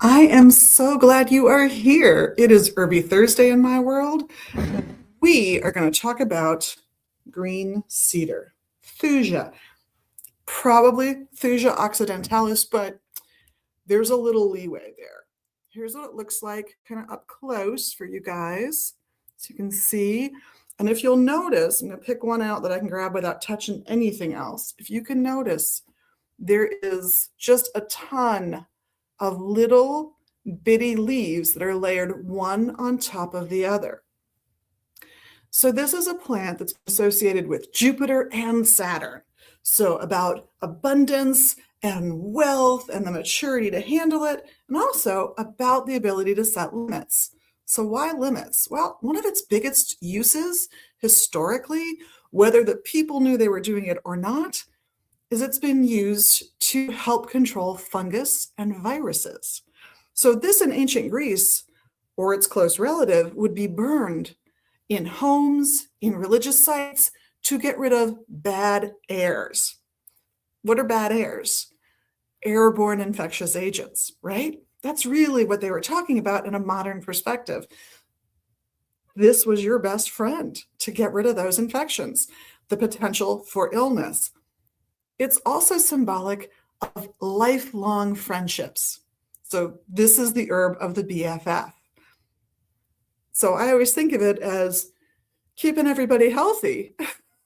I am so glad you are here. It is Herby Thursday in my world. We are going to talk about green cedar, Thuja, probably Thuja occidentalis, but there's a little leeway there. Here's what it looks like kind of up close for you guys so you can see. And if you'll notice, I'm going to pick one out that I can grab without touching anything else. If you can notice, there is just a ton of little bitty leaves that are layered one on top of the other. So this is a plant that's associated with Jupiter and Saturn. So about abundance and wealth and the maturity to handle it, and also about the ability to set limits. So why limits? Well, one of its biggest uses historically, whether the people knew they were doing it or not, is it's been used to help control fungus and viruses. So this in ancient Greece, or its close relative, would be burned in homes, in religious sites, to get rid of bad airs. What are bad airs? Airborne infectious agents, right? That's really what they were talking about in a modern perspective. This was your best friend to get rid of those infections, the potential for illness. It's also symbolic of lifelong friendships. So this is the herb of the BFF. So I always think of it as keeping everybody healthy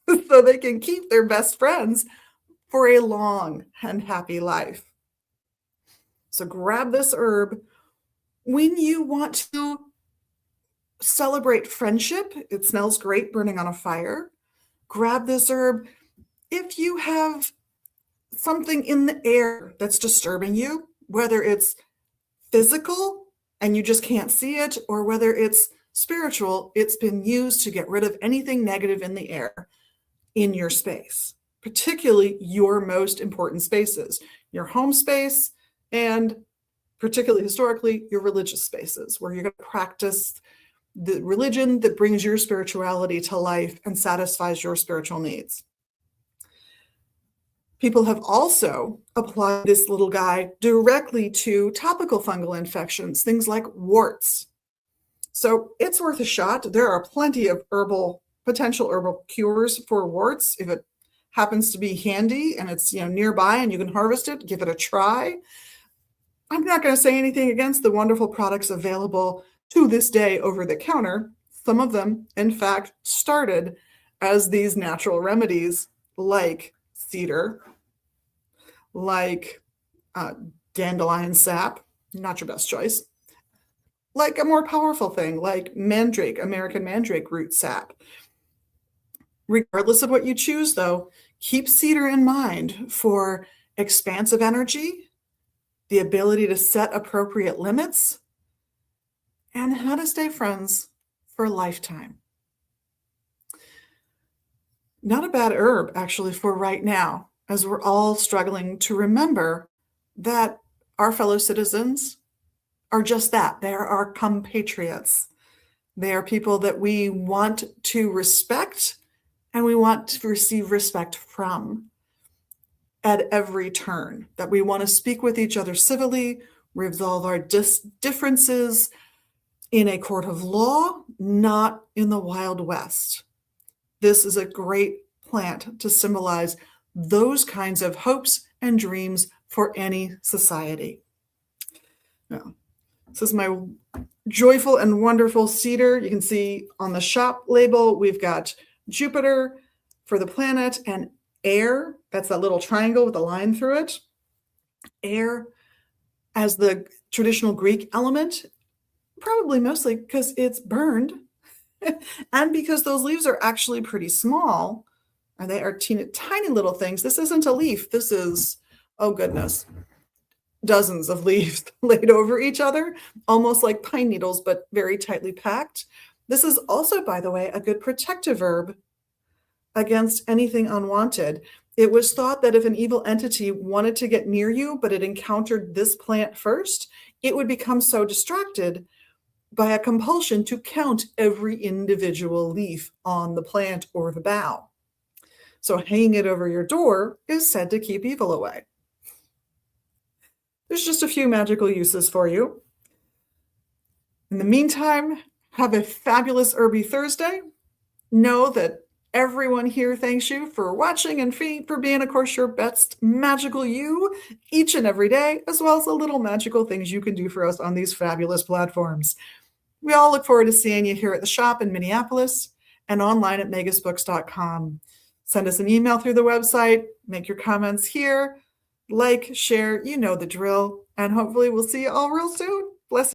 so they can keep their best friends for a long and happy life. So grab this herb when you want to celebrate friendship. It smells great burning on a fire. Grab this herb if you have something in the air that's disturbing you, whether it's physical and you just can't see it, or whether it's spiritual. It's been used to get rid of anything negative in the air in your space, particularly your most important spaces, your home space, and particularly historically, your religious spaces, where you're going to practice the religion that brings your spirituality to life and satisfies your spiritual needs. People have also applied this little guy directly to topical fungal infections, things like warts. So it's worth a shot. There are plenty of potential herbal cures for warts. If it happens to be handy and it's nearby and you can harvest it, give it a try. I'm not going to say anything against the wonderful products available to this day over the counter. Some of them, in fact, started as these natural remedies like cedar, like dandelion sap, not your best choice, like a more powerful thing like mandrake, American mandrake root sap. Regardless of what you choose, though, keep cedar in mind for expansive energy, the ability to set appropriate limits, and how to stay friends for a lifetime. Not a bad herb, actually, for right now, as we're all struggling to remember that our fellow citizens are just that. They are our compatriots. They are people that we want to respect and we want to receive respect from at every turn, that we want to speak with each other civilly, resolve our differences in a court of law, not in the Wild West. This is a great plant to symbolize those kinds of hopes and dreams for any society. Now, this is my joyful and wonderful cedar. You can see on the shop label, we've got Jupiter for the planet and air. That's that little triangle with a line through it. Air as the traditional Greek element, probably mostly because it's burned and because those leaves are actually pretty small, and they are tiny little things. This isn't a leaf. This is, oh goodness, dozens of leaves laid over each other, almost like pine needles, but very tightly packed. This is also, by the way, a good protective herb against anything unwanted. It was thought that if an evil entity wanted to get near you, but it encountered this plant first, it would become so distracted by a compulsion to count every individual leaf on the plant or the bough. So hanging it over your door is said to keep evil away. there's just a few magical uses for you. In the meantime, have a fabulous Herby Thursday. Know that everyone here thanks you for watching and for being, of course, your best magical you each and every day, as well as the little magical things you can do for us on these fabulous platforms. We all look forward to seeing you here at the shop in Minneapolis and online at megusbooks.com. Send us an email through the website, make your comments here, like, share, you know the drill, and hopefully we'll see you all real soon.